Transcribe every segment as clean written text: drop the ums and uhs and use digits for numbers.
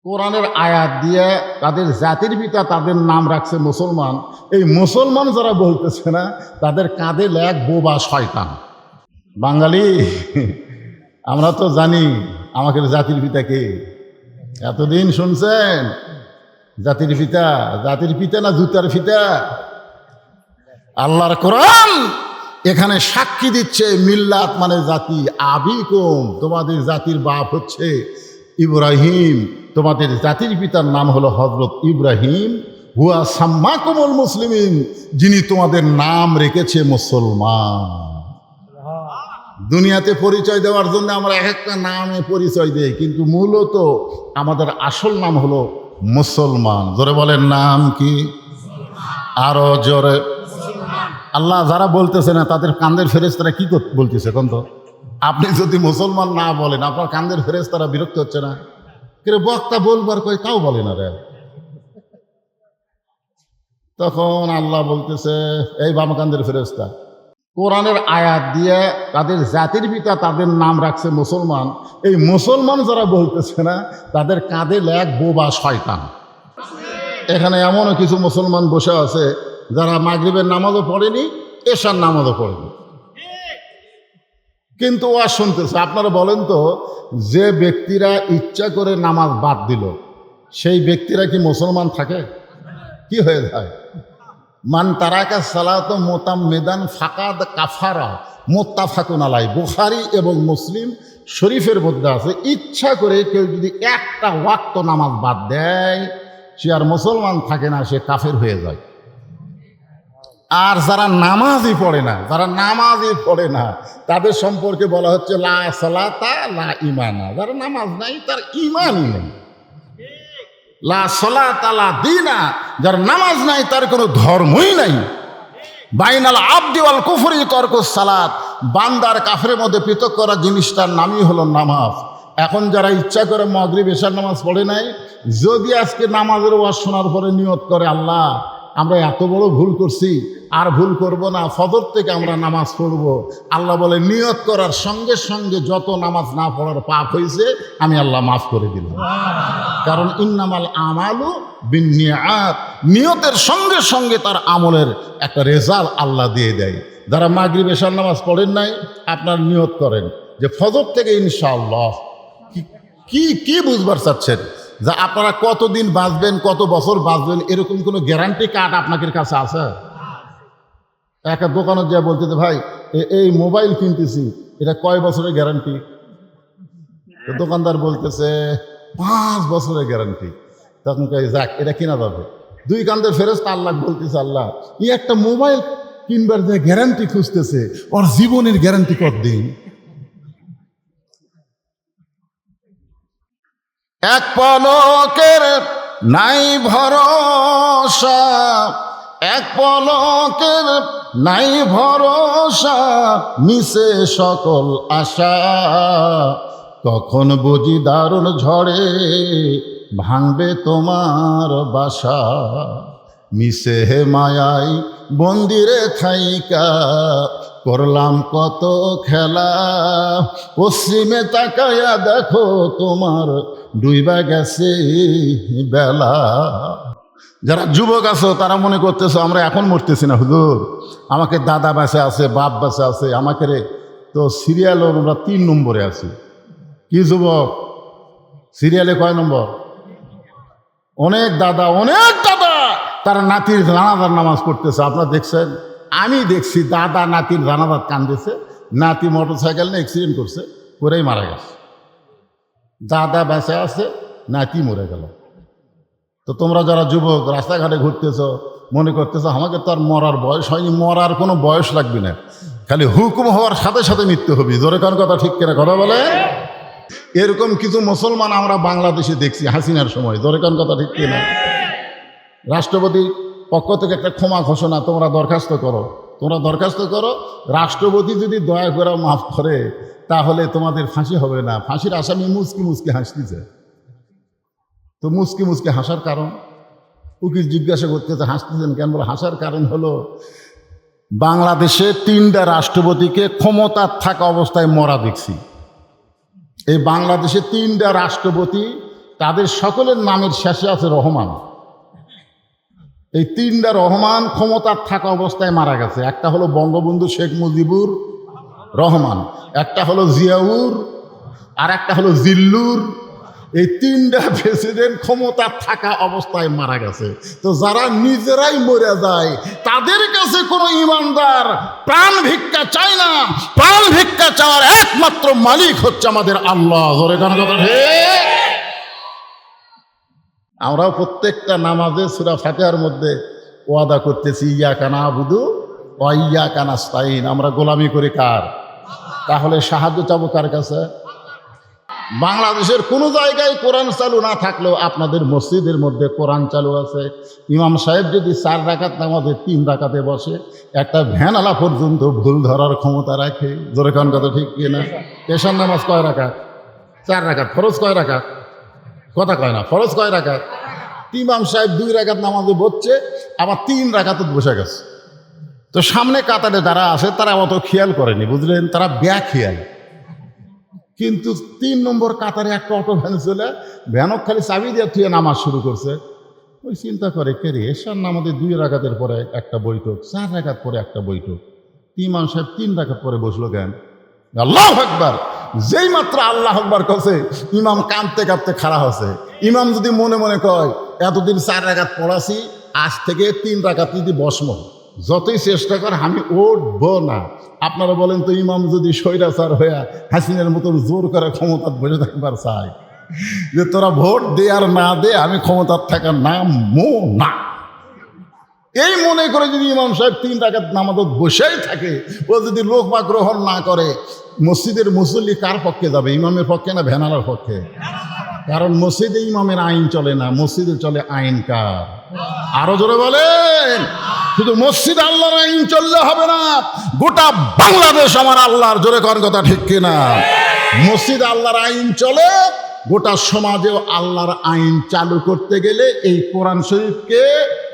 কোরআনের আয়াত দিয়ে তাদের জাতির পিতা তাদের নাম রাখছে মুসলমান। এই মুসলমান যারা বলতেছে না, তাদের কাঁধে লেখ বোবা শয়তান। বাঙালি আমরা তো জানি আমাদের জাতির পিতা কে। এতদিন শুনছেন জাতির পিতা, জাতির পিতা না জুতার পিতা? আল্লাহর কোরআন এখানে সাক্ষী দিচ্ছে মিল্লাত মানে জাতি। আবিকুম, তোমাদের জাতির বাপ হচ্ছে ইব্রাহিম, তোমাদের জাতির পিতার নাম হলো হযরত ইব্রাহিম। হুয়া সাম্মাকুমুল মুসলিমিন, যিনি তোমাদের নাম রেখেছে মুসলমান। দুনিয়াতে পরিচয় দেওয়ার জন্য আমরা এক একটা নামে পরিচয় দেই, কিন্তু মূলত আমাদের আসল নাম হলো মুসলমান। জোরে বলেন নাম কি? আরো জোরে। আল্লাহ যারা বলতেছে না তাদের কান্দের ফেরেশতারা কি বলতেছে কোন তো? আপনি যদি মুসলমান না বলেন আপনার কান্দের ফেরেশতারা বিরক্ত হচ্ছে না? কিন্তু বক্তা বলবার কই তাও বলে না রে। তখন আল্লাহ বলতেছে, এই বাম কান্দের ফেরেশতা, কোরআনের আয়াত দিয়ে তাদের জাতির পিতা তাদের নাম রাখছে মুসলমান। এই মুসলমান যারা বলতেছে না, তাদের কাঁধে লেখ বোবা শয়তান। এখানে এমনও কিছু মুসলমান বসে আছে যারা মাগরিবের নামাজও পড়েনি, এশার নামাজও পড়েনি, কিন্তু ওয়াজ শুনতেছে। আপনারা বলেন তো, যে ব্যক্তিরা ইচ্ছা করে নামাজ বাদ দিল সেই ব্যক্তিরা কি মুসলমান থাকে? কি হয়ে যায়? মান তারাকা সালাত মুতাম্মিদান ফাকাদ কাফারা, মুত্তাফাকুন আলাই। বুখারী এবং মুসলিম শরীফের মধ্যে আছে, ইচ্ছা করে কেউ যদি একটা ওয়াক্ত নামাজ বাদ দেয় সে আর মুসলমান থাকে না, সে কাফের হয়ে যায়। আর যারা নামাজই পড়ে না, যারা নামাজই পড়ে না তাদের সম্পর্কে বলা হচ্ছে লা সালাতা লা ঈমানা। যারা নামাজ নাই তার ঈমানই নেই। লা সালাতা লা দীনা, যার নামাজ নাই তার কোনো ধর্মই নাই। বাইনাল আবদি ওয়াল কুফরি তারকুস সালাত, বান্দার কাফের মধ্যে পৃথক করা জিনিসটার নামই হলো নামাজ। এখন যারা ইচ্ছা করে মাগরিব এশার নামাজ পড়ে নাই, যদি আজকে নামাজের ওয়াজ শোনার পরে নিয়ত করে আল্লাহ আমরা এত বড় ভুল করছি, আর ভুল করব না, ফজর থেকে আমরা নামাজ পড়ব, আল্লাহ বলে নিয়ত করার সঙ্গে সঙ্গে যত নামাজ না পড়ার পাপ হয়েছে আমি আল্লাহ মাফ করে দিলাম। কারণ ইন্নামাল আমালু বিন্নিয়াত, নিয়তের সঙ্গে সঙ্গে তার আমলের একটা রেজাল্ট আল্লাহ দিয়ে দেয়। যারা মাগরিব এশার নামাজ পড়েন নাই, আপনার নিয়ত করেন যে ফজর থেকে ইনশাআল্লাহ। কি কি বুঝবার চাচ্ছেন? যে আপনারা কতদিন বাঁচবেন, কত বছর বাঁচবেন, এরকম কোনো গ্যারান্টি কার্ড আপনাদের কাছে আছে? একটা দোকানে যা বলতেছে, ভাই এই মোবাইল কিনতেছি, এটা কয় বছরের গ্যারান্টি? দোকানদার বলতেছে 5 বছরের গ্যারান্টি। তখন কই যাক এটা কিনা যাবে। দুই কান্দের ফেরেশতা আল্লাহ বলতেছে, আল্লাহ এই একটা মোবাইল কিনবার যে গ্যারান্টি খুঁজতেছে, ওর জীবনের গ্যারান্টি কতদিন? এক পলকের নাই ভরসা, এক পলকের নাই ভরসা, মিশে সকল আশা, কখন বুঝি দারুণ ঝড়ে ভাঙবে তোমার বাসা, মিশে হে মায়াই বন্দিরে থাইকা করলাম কত খেলা, পশ্চিমে তাকায়া দেখো তোমার ডুইবা গেছে বেলা। যারা যুবক আছো তারা মনে করতেছো আমরা এখন মরতেছি না হুজুর, আমাকে দাদা বাসে আছে, বাপ বাসে আছে, আমাকে রে তো সিরিয়াল আমরা 3 নম্বরে আছি। কি যুবক, সিরিয়ালে কয় নম্বর? অনেক দাদা তারা নাতির জানাজার নামাজ পড়তেছে। আপনারা দেখছেন? আমি দেখছি দাদা নাতির জানাজার কান্দেছে, নাতি মোটরসাইকেল নিয়ে অ্যাক্সিডেন্ট করছে, করেই মারা গেছে। দাদা বেঁচে আছে, নাতি মরে গেল। তো তোমরা যারা যুবক রাস্তাঘাটে ঘুরতেছ, মনে করতেছ আমাকে তো আর মরার বয়স হয়নি। মরার কোনো বয়স লাগবে না, খালি হুকুম হওয়ার সাথে সাথে মৃত্যু হবে। জোরে কার কথা ঠিক কিনা কথা বলে? এরকম কিছু মুসলমান আমরা বাংলাদেশে দেখছি হাসিনার সময়। জোরে কার কথা ঠিক কিনা? রাষ্ট্রপতির পক্ষ থেকে একটা ক্ষমা ঘোষণা, তোমরা দরখাস্ত করো। রাষ্ট্রপতি যদি দয়া করে মাফ করে তাহলে তোমাদের ফাঁসি হবে না। ফাঁসির আসামি মুচকি মুচকি হাসতেছে। তো মুচকি মুচকি হাসার কারণ? উকিল জিজ্ঞাসা করতেছে হাসতেছেন কেন? বলে হাসার কারণ হলো বাংলাদেশে 3টা রাষ্ট্রপতিকে ক্ষমতার থাকা অবস্থায় মরা দেখছি। এই বাংলাদেশে 3টা রাষ্ট্রপতি তাদের সকলের নামের শেষে আছে রহমান। এই তিনটা রহমান ক্ষমতার থাকা অবস্থায় মারা গেছে। একটা হলো বঙ্গবন্ধু শেখ মুজিবুর রহমান, একটা হলো জিয়াউর, আর একটা হলো জিল্লুর। এই তিনটা প্রেসিডেন্ট ক্ষমতার থাকা অবস্থায় মারা গেছে। তো যারা নিজেরাই মরে যায় তাদের কাছে কোনো ইমানদার প্রাণ ভিক্ষা চায় না। প্রাণ ভিক্ষা চাওয়ার একমাত্র মালিক হচ্ছে আমাদের আল্লাহ। ধরে গান কথা ঠিক। আমরাও প্রত্যেকটা নামাজে সূরা ফাতিহার মধ্যে ওয়াদা করতেছি ইয়াকা নাবুদু ওয়া ইয়াকা নাস্তাইন। আমরা গোলামি করি কার? তাহলে সাহায্য চাবো কার কাছে? বাংলাদেশের কোনো জায়গায় কোরআন চালু না থাকলেও আপনাদের মসজিদের মধ্যে কোরআন চালু আছে। ইমাম সাহেব যদি 4 রাকাত নামাজে 3 রাকাতে বসে, একটা ভ্যানালা পর্যন্ত ভুল ধরার ক্ষমতা রাখে। জোরে কান কথা ঠিক কিনা? পেশার নামাজ কয় রাকাত? 4 রাকাত। ফরজ কয় রাকাত? কথা কয় না। ফরজ কয় রাকাত? ইমাম সাহেব 2 রাকাত নামাজে বসছে, আবার 3 রাকাতে বসে গেছে। তো সামনে কাতারে যারা আছে তারা অত খেয়াল করেনি, বুঝলেন? তারা খেয়াল। কিন্তু 3 নম্বর কাতারে একটা অটো ভ্যান চলে, ভ্যানক খালি চাবি দিয়ে থুয়ে নামাজ শুরু করছে। ওই চিন্তা করে কে রে, এশার নামাজে 2 রাকাতের পরে একটা বৈঠক, 4 রাকাত পরে একটা বৈঠক, ইমাম সাহেব 3 রাকাত পরে বসলো কেন? আল্লাহু আকবার। যেই মাত্র আল্লাহু আকবার কছে, ইমাম কাঁদতে কাঁদতে খাড়া হচ্ছে। ইমাম যদি মনে মনে কয় এতদিন 4 রাকাত পড়াছি, আজ থেকে 3 রাকাত যদি বসমো, যতই চেষ্টা কর আমি উঠবো না। আপনারা বলেন তো, ইমাম যদি স্বৈরাচার হইয়া হাসিনের মতন জোর করে ক্ষমতার বসে থাকবার চায়, যে তোরা ভোট দে আর না দে, আমি ক্ষমতার থাকার নাম না, এই মনে করে যদি ইমাম সাহেব 3 রাকাত নামাজত বসেই থাকে, ও যদি লোক বা গ্রহণ না করে, মসজিদের মুসল্লি কার পক্ষে যাবে? ইমামের পক্ষে না ভ্যানালার পক্ষে? কারণ মসজিদে ইমামের আইন চলে না, মসজিদে চলে আইন কার? আরো জোরে বলেন। শুধু মসজিদ আল্লাহর আইন চললে হবে না, গোটা বাংলাদেশ আমার আল্লাহর। জোরে কর কথা ঠিক কিনা? মসজিদ আল্লাহর আইন চলে, গোটা সমাজেও আল্লাহর আইন চালু করতে গেলে এই কোরআন শরীফকে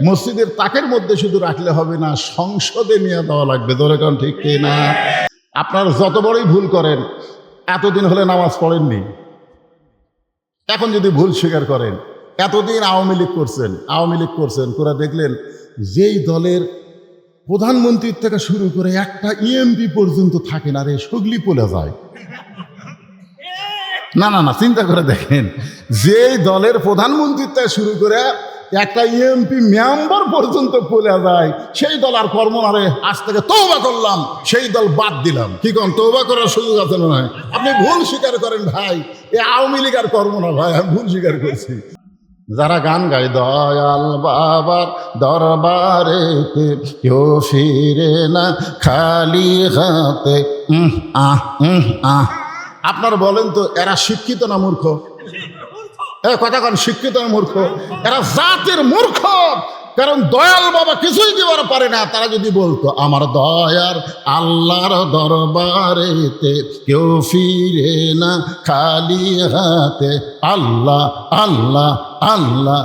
মসজিদের তাকের মধ্যে শুধু রাখলে হবে না, সংসদে নিয়ে দেওয়া লাগবে। জোরে কর ঠিক কিনা? আপনারা যত বড়ই ভুল করেন, এতদিন হলে নামাজ পড়েননি, এখন যদি ভুল স্বীকার করেন, এতদিন আওয়ামী লীগ করছেন করে দেখলেন যেই দলের প্রধানমন্ত্রীর থেকে শুরু করে একটা ইএমপি পর্যন্ত থাকে না রে, সগলি পলে যায়। না না না, চিন্তা করে দেখেন, যেই দলের প্রধানমন্ত্রীর থেকে শুরু করে একটা ইএমপি মেম্বার পর্যন্ত পলে যায়, সেই দল আর কর্ম না রে, আজ থেকে তওবা করলাম, সেই দল বাদ দিলাম। কি কোন তওবা করার সুযোগ আছে না? আপনি ভুল স্বীকার করেন ভাই, এ আওয়ামী লীগ আর কর্ম না ভাই, আমি ভুল স্বীকার করছি। যারা গান গায় দয়াল বাবার দরবারেতে কেউ ফিরে না খালি হাতে, আপনারা বলেন তো এরা শিক্ষিত না মূর্খ? কথা কন, শিক্ষিত না মূর্খ? এরা জাতের মূর্খ। কারণ দয়াল বাবা কিছুই দিবার পারে না। তারা যদি বলতো আমার দয়ার আল্লাহর দরবারেতে কেউ ফিরে না খালি হাতে, আল্লাহ আল্লাহ আল্লাহ,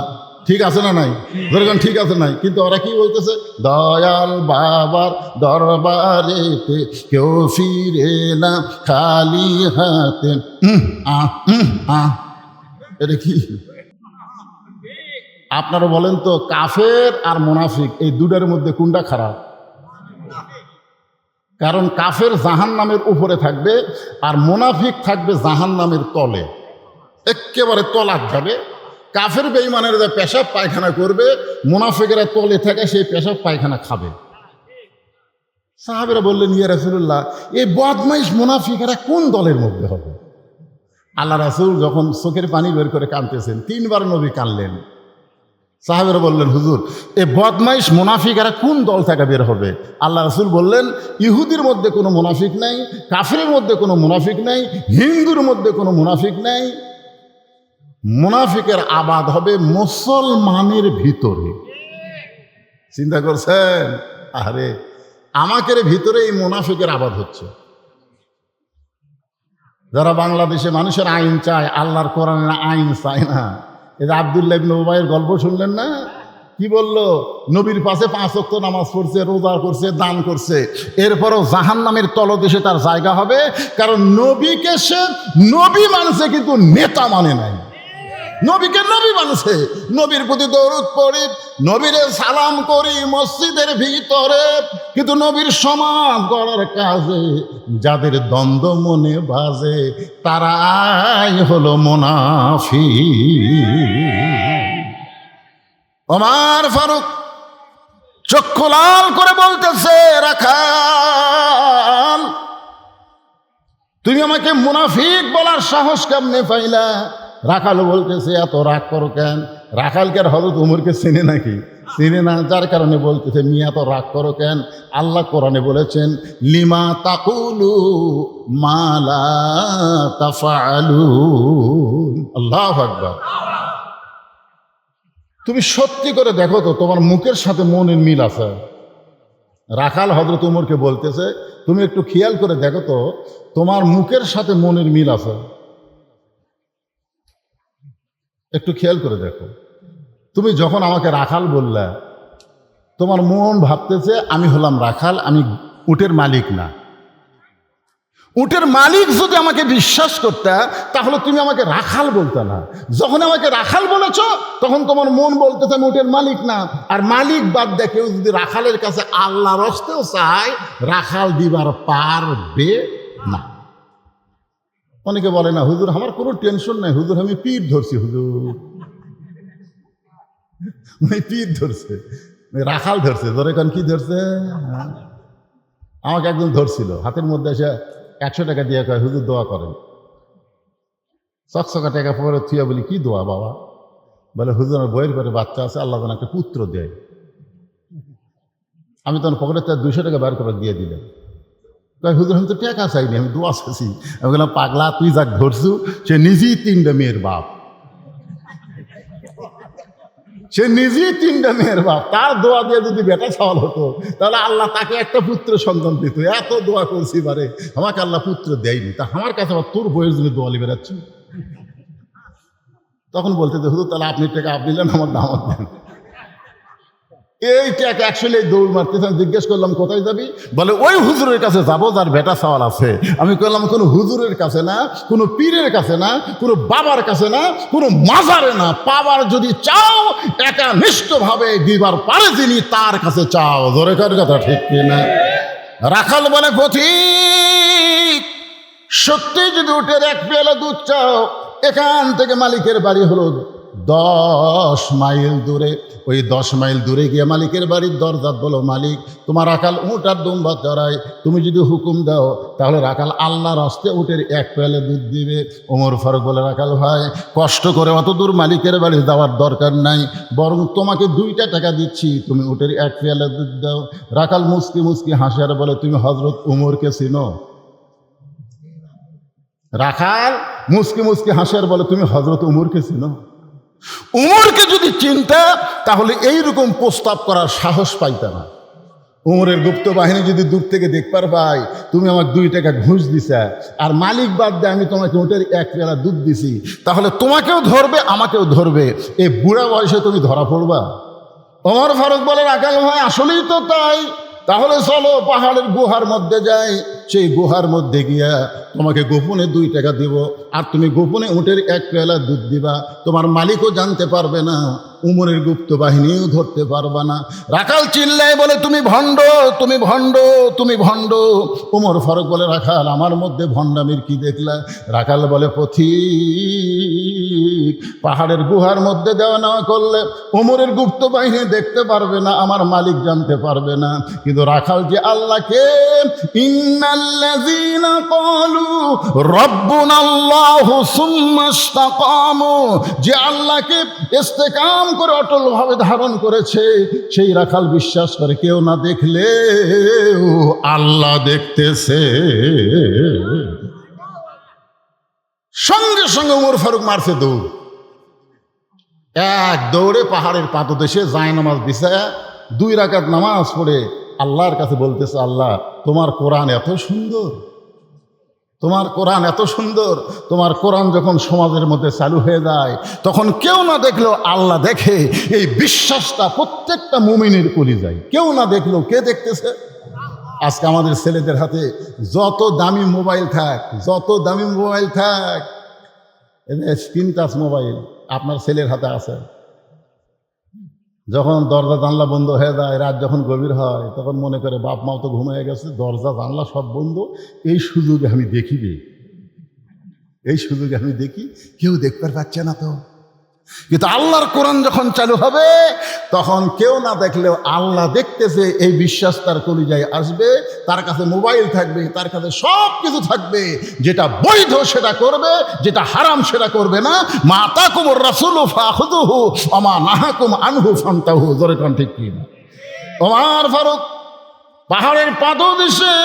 ঠিক আছে না নাই? ধরেন ঠিক আছে নাই? কিন্তু ওরা কি বলতেছে? দয়াল বাবার দরবারেতে কেউ ফিরে না খালি হাতে। এটা কি? আপনারা বলেন তো, কাফের আর মুনাফিক এই দুটার মধ্যে কোনটা খারাপ? কারণ কাফের জাহান্নামের উপরে থাকবে আর মুনাফিক থাকবে জাহান্নামের তলে, একেবারে তলাত যাবে। কাফের বেঈমানের যে পেশাব পায়খানা করবে, মুনাফিকেরা তলে থাকে সেই পেশাব পায়খানা খাবে। সাহাবেরা বললেন, ইয়া রাসূলুল্লাহ, এই বদমাইশ মুনাফিকেরা কোন দলের মধ্যে হবে? আল্লাহ রাসূল যখন চোখের পানি বের করে কাঁদতেছেন, 3 বার নবী কাঁদলেন। সাহাবেরা বললেন, হুজুর, এই বদমাইশ মুনাফিকেরা কোন দল থেকে বের হবে? আল্লাহ রাসূল বললেন, ইহুদির মধ্যে কোনো মুনাফিক নাই, কাফিরের মধ্যে কোনো মুনাফিক নাই, হিন্দুর মধ্যে কোনো মুনাফিক নাই। মুনাফিকের আবাদ হবে মুসলমানের ভিতরে। চিন্তা করছেন? আরে আমাদের ভিতরে এই মুনাফিকের আবাদ হচ্ছে। যারা বাংলাদেশে মানুষের আইন চায়, আল্লাহর কোরআনের আইন চায় না। এই যে আব্দুল্লাহ ইবনে উবাইয়ের গল্প শুনলেন না? কি বললো? নবীর পাশে 5 ওয়াক্ত নামাজ পড়ছে, রোজা করছে, দান করছে, এরপরও জাহান্নামের তলদেশে তার জায়গা হবে। কারণ নবীকে সে নবী মানছে, কিন্তু নেতা মানে নাই। নবীকে নবী মানছে, নবীর প্রতি দরুদ পড়ি, নবীরে সালাম করি মসজিদের ভিতরে, কিন্তু নবীর সমাজ গড়ার কাজে যাদের দ্বন্দ্ব মনে বাজে তারাই হলো মুনাফিক। ওমর ফারুক চক্ষু লাল করে বলতেছে, রাখাল তুমি আমাকে মুনাফিক বলার সাহস কেমনে পাইলা? রাখাল বলতেছে, এত রাগ করো কেন? রাখালকে আর হযরত ওমরকে চেনে নাকি? চেনে না, যার কারণে বলতেছে মিয়া এত রাগ করো কেন? আল্লাহ কোরআনে বলেছেন, লিমা তাকুলু মা লা তাফআলুন। আল্লাহু আকবার। তুমি সত্যি করে দেখো তো তোমার মুখের সাথে মনের মিল আছে? রাখাল হযরত ওমরকে বলতেছে, তুমি একটু খেয়াল করে দেখো তো তোমার মুখের সাথে মনের মিল আছে? একটু খেয়াল করে দেখো। তুমি যখন আমাকে রাখাল বললা, তোমার মন ভাবতেছে আমি হলাম রাখাল, আমি উটের মালিক না। উটের মালিক যদি আমাকে বিশ্বাস করতে তাহলে তুমি আমাকে রাখাল বলতে না। যখন আমাকে রাখাল বলেছ তখন তোমার মন বলতেছে আমি উটের মালিক না। আর মালিক বাদ দিয়ে কেউ যদি রাখালের কাছে আল্লাহর হস্তেও চায়, রাখাল দিবার পারবে না। অনেকে বলে না হুজুর আমার কোনো টেনশন নাই, হুজুর আমি পীর ধরছি, হুজুর পীর ধরছে, রাখাল ধরছে। ধরে কারণ কি ধরছে? আমাকে একজন ধরছিল, হাতের মধ্যে এসে 100 টাকা দিয়ে কয় হুজুর দোয়া করেন। চকচকা টাকা পরে থুয়া বলি কি দোয়া বাবা? বলে হুজুর আমার বইয়ের পরে বাচ্চা আছে, আল্লাহ যেন একটা পুত্র দেয়। আমি তখন পকেটের তার 200 টাকা বের করে দিয়ে দিলাম। কয় হুজুর আমি তো টাকা চাইনি, আমি দোয়া চাইছি। আমি বললাম পাগলা, তুই যাক ধরছু সে নিজেই 3টা মেয়ের বাপ, সে নিজেই 3টা মেয়ের বাপ। তার দোয়া দিয়ে যদি বেটা সওয়াল হতো তাহলে আল্লাহ তাকে একটা পুত্র সন্তান দিত। এত দোয়া করছি বারে, আমাকে আল্লাহ পুত্র দেয়নি, তা আমার কাছে আবার তোর বইয়ের জন্য দোয়া লিবে যাচ্ছি। তখন বলতে হুজুর তাহলে আপনি টাকা আপনি নেন, আমার দামাত দেন। এই টাকা অ্যাকচুয়ালি দৌড় মারতেছে। আমি জিজ্ঞেস করলাম কোথায় যাবি? বলে ওই হুজুরের কাছে যাবো যার বেটা সওয়াল আছে। আমি বললাম কোনো হুজুরের কাছে না, কোনো পীরের কাছে না, কোনো বাবার কাছে না, কোনো মাজারে না। পাওয়ার যদি চাও একানিষ্ঠভাবে দিবার পারে যিনি, তার কাছে চাও। ধরে কার কথা ঠিক কিনা? রাখাল বলে পথিক সত্যি যদি উটের 1 পেয়ালা দুধ চাও, এখান থেকে মালিকের বাড়ি হলো 10 মাইল দূরে। ওই 10 মাইল দূরে গিয়ে মালিকের বাড়ির দরজা বলো, মালিক তোমার রাখাল উট আর দুম্বা চড়ায়, তুমি যদি হুকুম দাও তাহলে রাখাল আল্লাহর হস্তে উটের 1 পেয়ালা দুধ দিবে। ওমর ফারুক বলে, রাখাল ভাই কষ্ট করে অত দূর মালিকের বাড়ি যাওয়ার দরকার নাই, বরং তোমাকে 2টা টাকা দিচ্ছি, তুমি উটের 1 পেয়ালা দুধ দাও। রাখাল মুস্কি মুস্কি হাসে আর বলে, তুমি হযরত উমরকে চিনো? রাখাল মুস্কি মুস্কি হাসে আর বলে, তুমি হযরত উমরকে চিনো? উমরকে যদি চিনতে তাহলে এইরকম প্রস্তাব করার সাহস পাইতে না। উমরের গুপ্ত বাহিনী যদি দূর থেকে দেখবার পাই তুমি আমাকে 2 টাকা ঘুষ দিছা আর মালিক বাদ দিয়ে আমি তোমাকে উটের 1 পেয়ালা দুধ দিছি, তাহলে তোমাকেও ধরবে আমাকেও ধরবে। এই বুড়া বয়সে তুমি ধরা পড়বা? ওমর ফারুক বলে, রাখাল ভাই আসলেই তো তাই, তাহলে চলো পাহাড়ের গুহার মধ্যে যাই, সেই গুহার মধ্যে গিয়া তোমাকে গোপনে 2 টাকা দিব, আর তুমি গোপনে উটের 1 পেয়ালা দুধ দিবা। তোমার মালিকও জানতে পারবে না, উমরের গুপ্ত বাহিনীও ধরতে পারবে না। রাখাল চিল্লায় বলে, তুমি ভণ্ড, তুমি ভণ্ড, তুমি ভণ্ড। উমর ফারুক বলে, রাখাল আমার মধ্যে ভণ্ডামির কি দেখলা? রাখাল বলে, পথিক পাহাড়ের গুহার মধ্যে দেওয়া নেওয়া করলে উমরের গুপ্ত বাহিনী দেখতে পারবে না, আমার মালিক জানতে পারবে না, কিন্তু রাখাল যে আল্লাহকে ইন্নাল্লাযীনা ক্বালু রাব্বুনাল্লাহু সুম্মা ইসতাকামু, যে আল্লাহকে ইস্তেকাম করে অটলভাবে ধারণ করেছে, সেই রাখাল বিশ্বাস করে কেউ না দেখলেও আল্লাহ দেখতেছে। সঙ্গে সঙ্গে উমর ফারুক মারছে দৌড়। এক দৌড়ে পাহাড়ের পাদদেশে জায়নামাজ বিছায়া 2 রাকাত নামাজ পড়ে আল্লাহর কাছে বলতেছে, আল্লাহ তোমার কোরআন এত সুন্দর, তোমার কোরআন এত সুন্দর। তোমার কোরআন যখন সমাজের মধ্যে চালু হয়ে যায় তখন কেউ না দেখলেও আল্লাহ দেখে। এই বিশ্বাসটা প্রত্যেকটা মুমিনের কলিজায়। কেউ না দেখলেও কে দেখতেছে? আজকে আমাদের ছেলেদের হাতে যত দামি মোবাইল থাক, যত দামি মোবাইল থাক, স্ক্রিন টাচ মোবাইল, আপনার ছেলের হাতে আছে। যখন দরজা জানলা বন্ধ হয়ে যায়, রাত যখন গভীর হয়, তখন মনে করে বাপ মাও তো ঘুমিয়ে গেছে, দরজা জানলা সব বন্ধ, এই সুযোগে আমি দেখিবে, এই সুযোগে আমি দেখি, কেউ দেখতে পাচ্ছে না তো। কিন্তু আল্লাহর কোরআন যখন চালু হবে, তখন কেউ না দেখলেও আল্লাহ দেখতেছে, এই বিশ্বাস তার কলিজায় আসবে। তার কাছে মোবাইল থাকবে, তার কাছে সব কিছু থাকবে, যেটা বৈধ সেটা করবে, যেটা হারাম সেটা করবে না। মা আতাকুমুর রাসূলু ফাখুযুহু ওয়া মা নাহাকুম আনহু ফান্তাহু। জোরে কোন ঠিক কি না? ওমর ফারুক পাহাড়ের পাদদেশে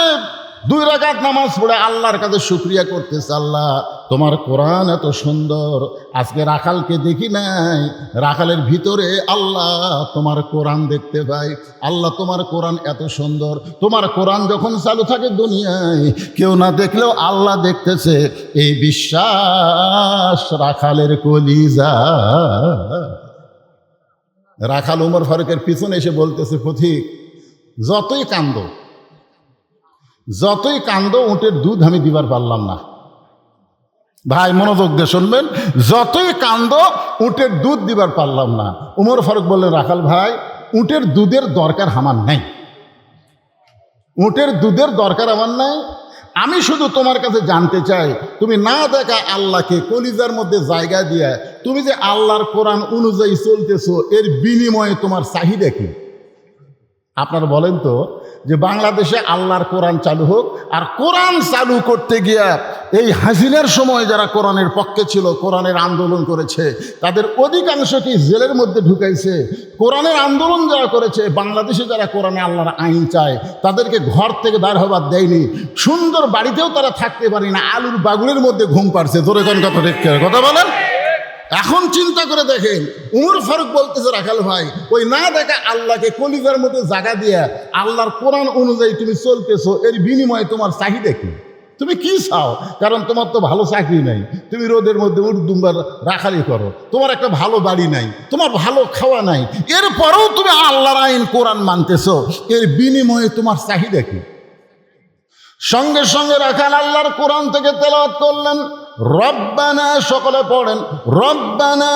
2 রাকাত নামাজ পড়ে আল্লাহর কাছে শুকরিয়া করতেছে, আল্লাহ তোমার কোরআন এত সুন্দর, আজকে রাখালকে দেখি নাই, রাখালের ভিতরে আল্লাহ তোমার কোরআন দেখতে পাই। আল্লাহ তোমার কোরআন এত সুন্দর, তোমার কোরআন যখন চালু থাকে দুনিয়ায়, কেউ না দেখলেও আল্লাহ দেখতেছে। এই বিশ্বাস রাখালের কলিজা। রাখাল ওমর ফারুকের পিছনে এসে বলতেছে, পথিক যতই কান্দো উটের দুধ আমি দিবার পারলাম না। ভাই মনোযোগ দিয়ে শুনবেন, যতই কান্দো উটের দুধ দিবার পারলাম না। ওমর ফারুক বললেন, রাখাল ভাই, উটের দুধের দরকার আমার নাই, উটের দুধের দরকার আমার নাই। আমি শুধু তোমার কাছে জানতে চাই, তুমি না দেখা আল্লাহকে কলিজার মধ্যে জায়গা দিয়ে তুমি যে আল্লাহর কোরআন অনুযায়ী চলতেছো, এর বিনিময়ে তোমার চাহিদা কি? আপনারা বলেন তো, যে বাংলাদেশে আল্লাহর কোরআন চালু হোক, আর কোরআন চালু করতে গিয়া এই হাসিনার সময় যারা কোরআনের পক্ষে ছিল, কোরআনের আন্দোলন করেছে, তাদের অধিকাংশকে জেলের মধ্যে ঢুকাইছে। কোরআনের আন্দোলন যারা করেছে, বাংলাদেশে যারা কোরআনে আল্লাহর আইন চায়, তাদেরকে ঘর থেকে বার হবার দেয়নি। সুন্দর বাড়িতেও তারা থাকতে পারে না, আলুর বাগুনের মধ্যে ঘুম পাড়ছে। ধরে কোন কথা ঠিক কথা বলেন। এখন চিন্তা করে দেখেন, উমর ফারুক বলতেছে, রাখাল ভাই, ওই না দেখা আল্লাহকে কলিজার মধ্যে জায়গা দিয়া আল্লাহর কোরআন অনুযায়ী তুমি চলতেছো, এর বিনিময়ে তোমার চাহিদা কি? তুমি কি চাও? কারণ তোমার তো ভালো চাকরি নাই, তুমি রোদের মধ্যে উর্দুম্বার রাখালি করো, তোমার একটা ভালো বাড়ি নাই, তোমার ভালো খাওয়া নাই, এরপরেও তুমি আল্লাহর আইন কোরআন মানতেছো, এর বিনিময়ে তোমার চাহিদা কি? সঙ্গে সঙ্গে রাখাল আল্লাহর কোরআন থেকে তেলাওয়াত করলেন, রব্বানা, সকলে পড়েন, রব্বানা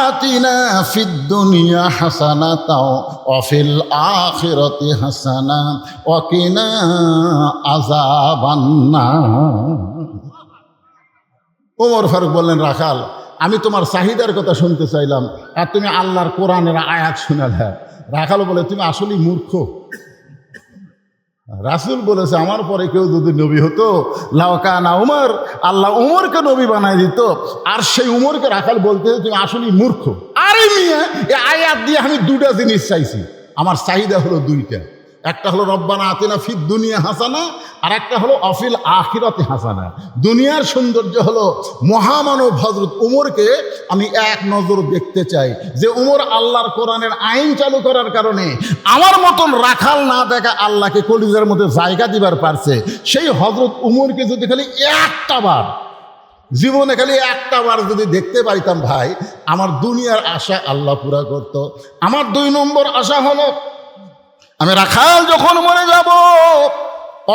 আতিনা ফিদ দুনিয়া হাসানাতাও ওয়া ফিল আখিরাতি হাসানা ওয়া কিনা আযাবান্নার। ওমর ফারুক বললেন, রাখাল, আমি তোমার চাহিদার কথা শুনতে চাইলাম, আর তুমি আল্লাহর কোরআনের আয়াত শুনালে। রাখাল বলে, তুমি আসলেই মূর্খ। রাসূল বলেছে, আমার পরে কেউ যদি নবী হতো, লাওকানা উমর, আল্লাহ উমরকে নবী বানাই দিত। আর সেই উমরকে রাখাল বলতে, তুমি আসলেই মূর্খ। আরে মিয়া, এই আয়াত দিয়ে আমি 2টা জিনিস চাইছি, আমার চাহিদা হলো 2টা। একটা হলো রব্বানা আতিনা ফিদ দুনিয়া হাসানা, আর একটা হলো অফিল আখিরাতে হাসানা। দুনিয়ার সৌন্দর্য হলো মহামানব হযরত উমরকে আমি এক নজর দেখতে চাই, যে উমর আল্লাহর কোরআনের আইন চালু করার কারণে আমার মতন রাখাল না দেখা আল্লাহকে কলিজার মধ্যে জায়গা দিবার পারছে। সেই হযরত উমরকে যদি খালি একটা বার জীবনে, খালি একটা বার যদি দেখতে পারিতাম, ভাই, আমার দুনিয়ার আশা আল্লাহ পুরা করত। আমার 2 নম্বর আশা হলো, আমি রাখাল যখন মরে যাব,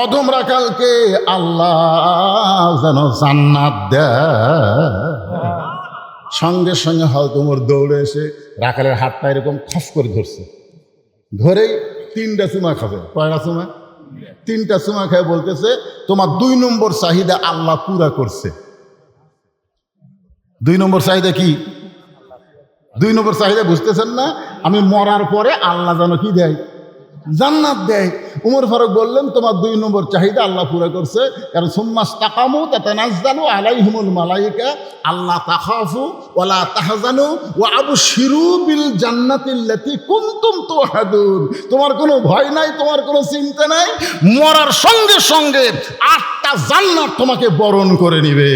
অধম রাখালকে আল্লাহ যেন জান্নাত দেয়। সঙ্গে সঙ্গে হয়তো ওমর দৌড়ে এসে রাখালের হাতটা এরকম খস করে ধরছে, ধরেই 3টা চুমা খাবে। কয়টা চুমা? 3টা চুমা খায় বলতেছে, তোমার 2 নম্বর চাহিদা আল্লাহ পুরা করছে। 2 নম্বর চাহিদা কি? 2 নম্বর চাহিদা বুঝতেছেন না? আমি মরার পরে আল্লাহ যেন কি দেয়? জান্নাত দেয়। উমর ফারুক বললেন, তোমার 2 নম্বর চাহিদা আল্লাহ পুরা করছে। কারণ সুম্মাস্তাকামু তাতানাজ্জালু আলাইহিমুল মালাইকা আল্লা তাখাফু ওয়ালা তাহজানু ওয়া আবশিরু বিল জান্নাতিল্লাতী কুনতুম তুআদুন। তোমার কোনো ভয় নাই, তোমার কোনো চিন্তা নাই, মরার সঙ্গে সঙ্গে 8টা জান্নাত তোমাকে বরণ করে নিবে।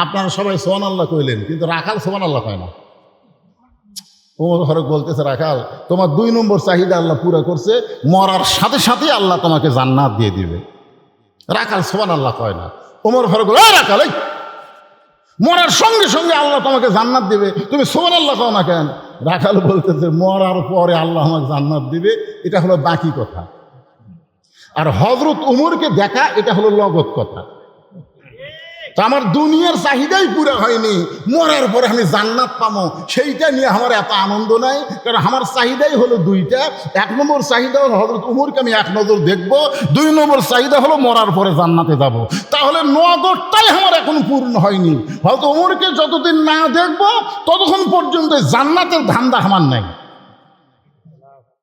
আপনারা সবাই সুবহানাল্লাহ কইলেন, কিন্তু রাখাল সুবহানাল্লাহ কয় না। ওমর ফারুক বলতেছে, রাখাল, তোমার 2 নম্বর চাহিদা আল্লাহ পুরা করছে, মরার সাথে সাথে আল্লাহ তোমাকে জান্নাত দিয়ে দিবে। রাখাল সুবহানাল্লাহ কয় না। ওমর ফারুক বলে, রাখাল, মরার সঙ্গে সঙ্গে আল্লাহ তোমাকে জান্নাত দিবে, তুমি সুবহানাল্লাহ কও না কেন? রাখাল বলতেছে, মরার পরে আল্লাহ আমাকে জান্নাত দিবে, এটা হলো বাকি কথা, আর হযরত উমরকে দেখা এটা হলো লগত কথা। তা আমার দুনিয়ার চাহিদাই পুরো হয়নি, মরার পরে আমি জান্নাত পাবো সেইটা নিয়ে আমার এত আনন্দ নাই। কারণ আমার চাহিদাই হলো দুইটা। এক নম্বর চাহিদা হলো হযরত উমরকে আমি এক নজর দেখবো, দুই নম্বর চাহিদা হলো মরার পরে জান্নাতে যাব। তাহলে নগরটাই আমার এখন পূর্ণ হয়নি। হয়তো উমরকে যতদিন না দেখবো ততক্ষণ পর্যন্ত জান্নাতের ধান্দা আমার নাই।